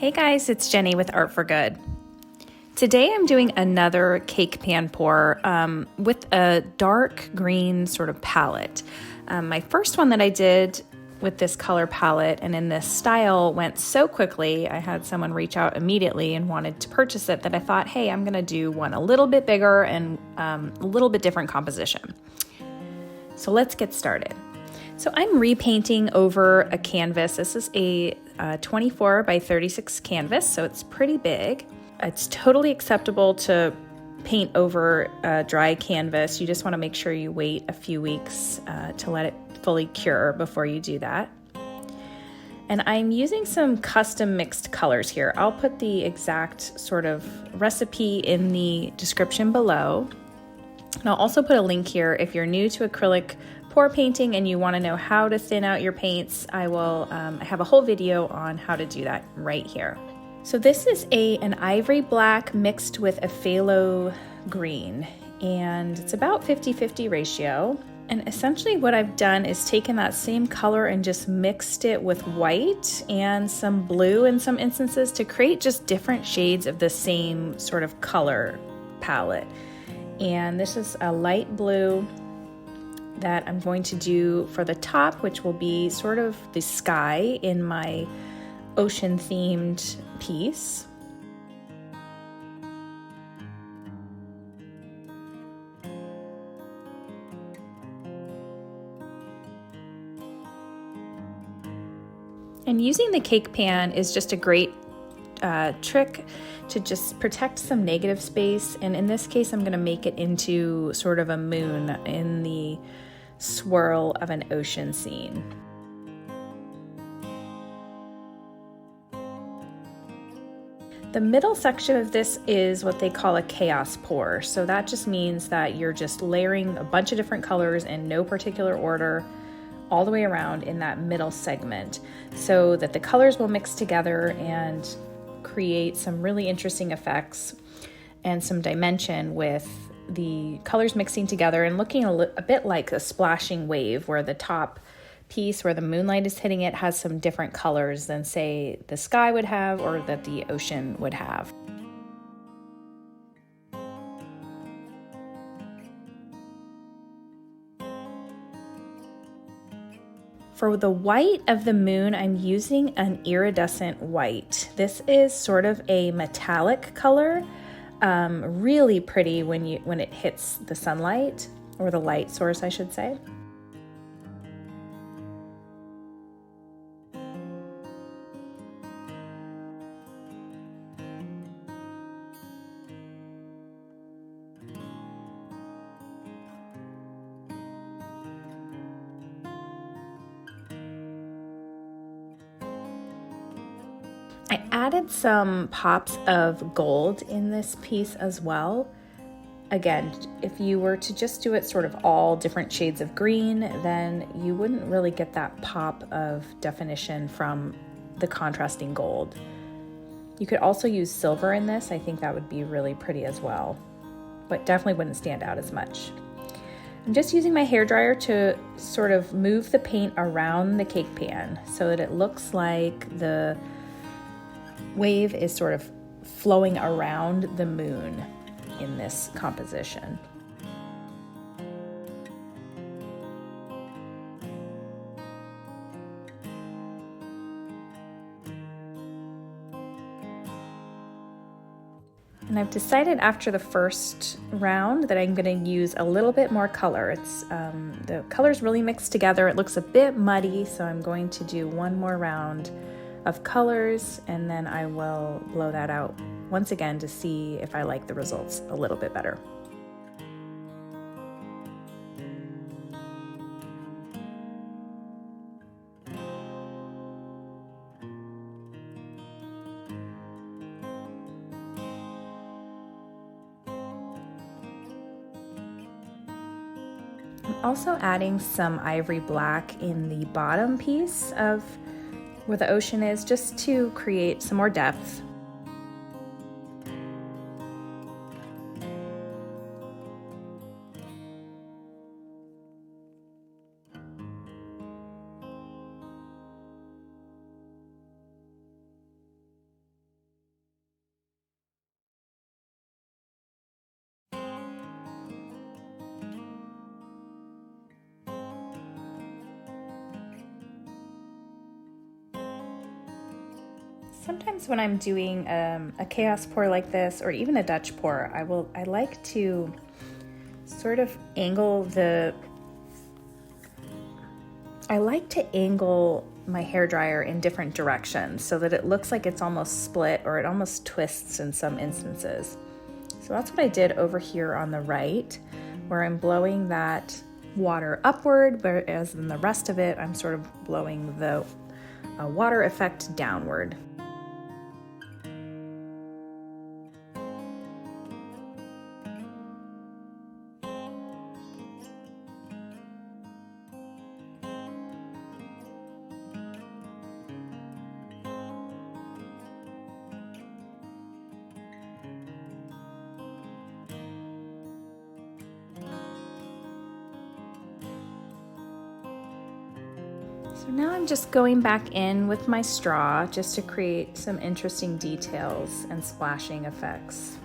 Hey guys, it's Jenny with Art for Good. Today I'm doing another cake pan pour with a dark green sort of palette. My first one that I did with this color palette and in this style went so quickly. I had someone reach out immediately and wanted to purchase it that I thought, hey, I'm going to do one a little bit bigger and a little bit different composition. So let's get started. So I'm repainting over a canvas. This is a 24 by 36 canvas, so it's pretty big. It's totally acceptable to paint over a dry canvas. You just want to make sure you wait a few weeks to let it fully cure before you do that. And I'm using some custom mixed colors here. I'll put the exact sort of recipe in the description below. And I'll also put a link here if you're new to acrylic pour painting and you want to know how to thin out your paints. I have a whole video on how to do that right here. So this is an ivory black mixed with a phalo green, and it's about 50-50 ratio. And essentially what I've done is taken that same color and just mixed it with white and some blue in some instances to create just different shades of the same sort of color palette. And this is a light blue that I'm going to do for the top, which will be sort of the sky in my ocean themed piece. And using the cake pan is just a great trick to just protect some negative space. And in this case, I'm going to make it into sort of a moon in the swirl of an ocean scene. The middle section of this is what they call a chaos pour. So that just means that you're just layering a bunch of different colors in no particular order all the way around in that middle segment so that the colors will mix together and create some really interesting effects and some dimension with the colors mixing together and looking a bit like a splashing wave, where the top piece where the moonlight is hitting it has some different colors than, say, the sky would have or that the ocean would have. For the white of the moon, I'm using an iridescent white. This is sort of a metallic color, really pretty when it hits the sunlight, or the light source, I should say. I added some pops of gold in this piece as well. Again, if you were to just do it sort of all different shades of green, then you wouldn't really get that pop of definition from the contrasting gold. You could also use silver in this. I think that would be really pretty as well, but definitely wouldn't stand out as much. I'm just using my hairdryer to sort of move the paint around the cake pan so that it looks like the wave is sort of flowing around the moon in this composition. And I've decided after the first round that I'm going to use a little bit more color. The colors really mixed together. It looks a bit muddy, so I'm going to do one more round of colors, and then I will blow that out once again to see if I like the results a little bit better. I'm also adding some ivory black in the bottom piece of where the ocean is, just to create some more depth. Sometimes when I'm doing a chaos pour like this, or even a Dutch pour, I like to sort of angle my hairdryer in different directions so that it looks like it's almost split, or it almost twists in some instances. So that's what I did over here on the right, where I'm blowing that water upward, whereas in the rest of it, I'm sort of blowing the water effect downward. So now I'm just going back in with my straw just to create some interesting details and splashing effects.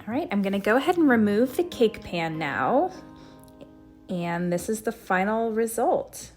All right, I'm gonna go ahead and remove the cake pan now, and this is the final result.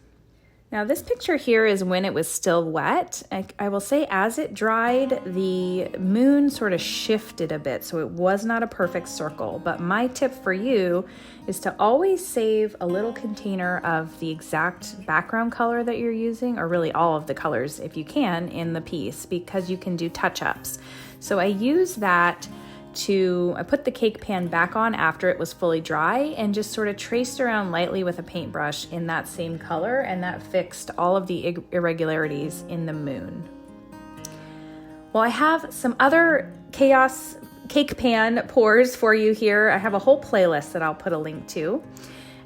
Now this picture here is when it was still wet. I will say as it dried, the moon sort of shifted a bit, so it was not a perfect circle, but my tip for you is to always save a little container of the exact background color that you're using, or really all of the colors if you can, in the piece, because you can do touch-ups. So I use that I put the cake pan back on after it was fully dry and just sort of traced around lightly with a paintbrush in that same color, and that fixed all of the irregularities in the moon. Well, I have some other chaos cake pan pours for you here. I have a whole playlist that I'll put a link to.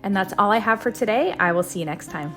And that's all I have for today. I will see you next time.